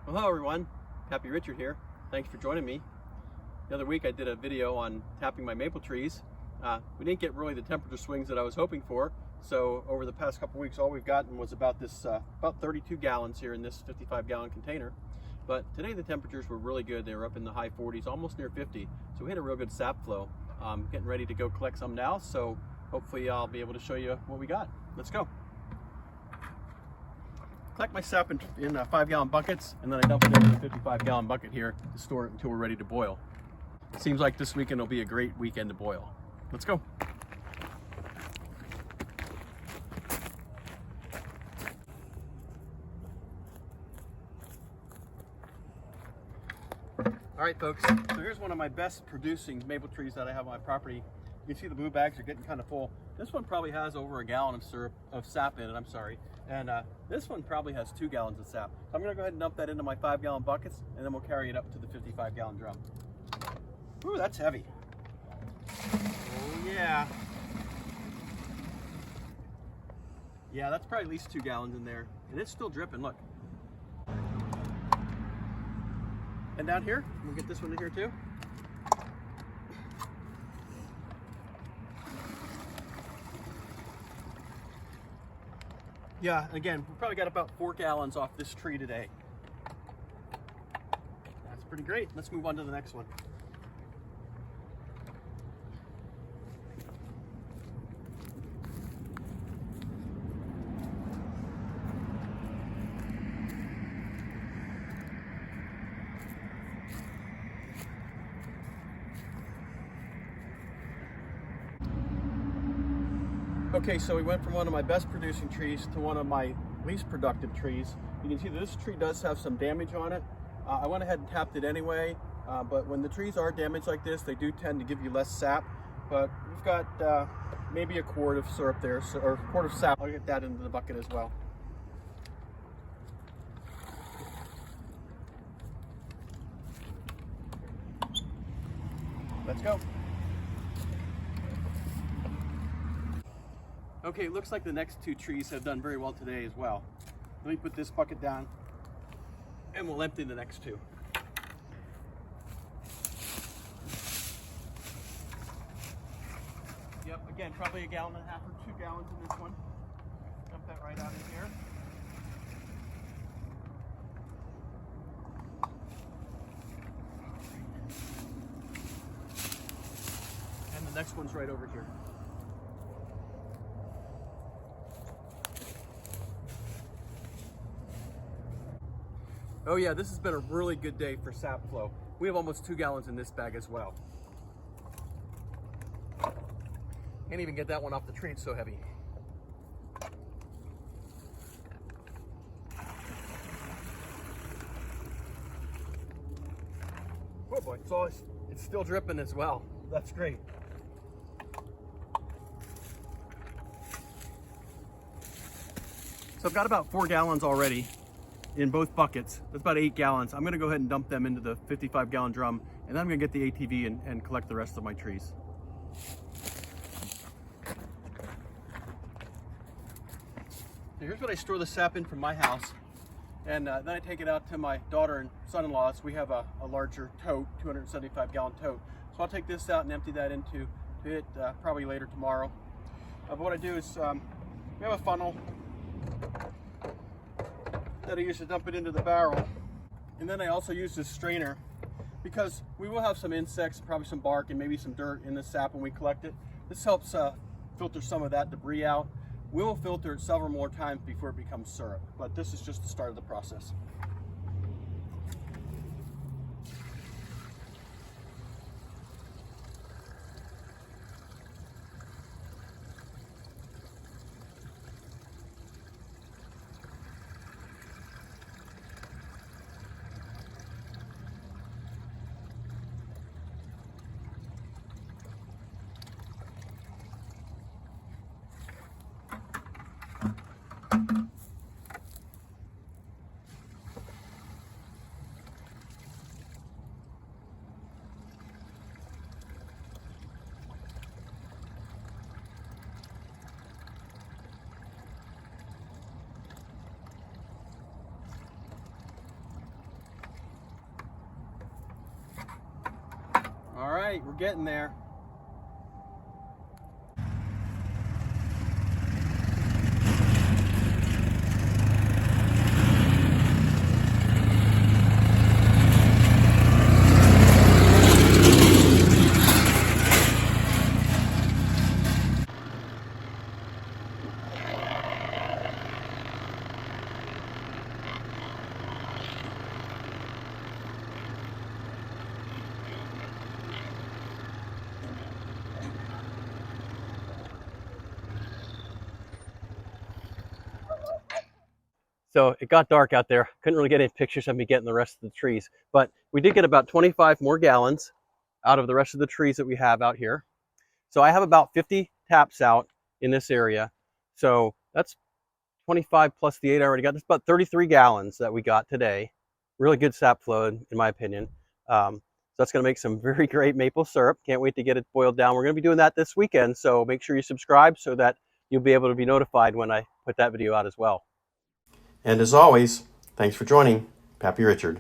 Well, hello everyone, Pappy Richard here. Thanks for joining me. The other week I did a video on tapping my maple trees. We didn't get really the temperature swings that I was hoping for, so over the past couple weeks all we've gotten was about 32 gallons here in this 55-gallon container. But today the temperatures were really good. They were up in the high 40s, almost near 50, so we had a real good sap flow. Getting ready to go collect some now, so hopefully I'll be able to show you what we got. Let's go. Collect my sap in 5-gallon buckets, and then I dump it into the 55-gallon bucket here to store it until we're ready to boil. Seems like this weekend will be a great weekend to boil. Let's go. All right, folks, so here's one of my best producing maple trees that I have on my property. You can see the blue bags are getting kind of full. This one probably has over a gallon of sap in it, and this one probably has 2 gallons of sap. So I'm gonna go ahead and dump that into my 5-gallon buckets, and then we'll carry it up to the 55-gallon drum. Ooh, that's heavy. Oh yeah. Yeah, that's probably at least 2 gallons in there, and it's still dripping, look. And down here, we'll get this one in here too. Yeah, again, we probably got about 4 gallons off this tree today. That's pretty great. Let's move on to the next one. Okay, so we went from one of my best producing trees to one of my least productive trees. You can see that this tree does have some damage on it. I went ahead and tapped it anyway, but when the trees are damaged like this, they do tend to give you less sap. But we've got maybe a quart of syrup there, or a quart of sap. I'll get that into the bucket as well. Let's go. Okay, it looks like the next 2 trees have done very well today as well. Let me put this bucket down and we'll empty the next 2. Yep, again, probably 1.5 gallons or 2 gallons in this one. Dump that right out in here. And the next one's right over here. Oh yeah, this has been a really good day for sap flow. We have almost 2 gallons in this bag as well. Can't even get that one off the tree, it's so heavy. Oh boy, it's still dripping as well. That's great. So I've got about 4 gallons already in both buckets. That's about 8 gallons. I'm gonna go ahead and dump them into the 55-gallon drum, and then I'm gonna get the ATV and collect the rest of my trees. So here's what I store the sap in from my house, and then I take it out to my daughter and son-in-law's. We have a larger tote, 275-gallon tote. So I'll take this out and empty that into it probably later tomorrow. But what I do is, we have a funnel that I use to dump it into the barrel. And then I also use this strainer because we will have some insects, probably some bark and maybe some dirt in the sap when we collect it. This helps filter some of that debris out. We'll filter it several more times before it becomes syrup, but this is just the start of the process. right, we're getting there. So it got dark out there. Couldn't really get any pictures of me getting the rest of the trees, but we did get about 25 more gallons out of the rest of the trees that we have out here. So I have about 50 taps out in this area. So that's 25 plus the 8 I already got. That's about 33 gallons that we got today. Really good sap flow, in my opinion. So that's going to make some very great maple syrup. Can't wait to get it boiled down. We're going to be doing that this weekend, so make sure you subscribe so that you'll be able to be notified when I put that video out as well. And as always, thanks for joining Pappy Richard.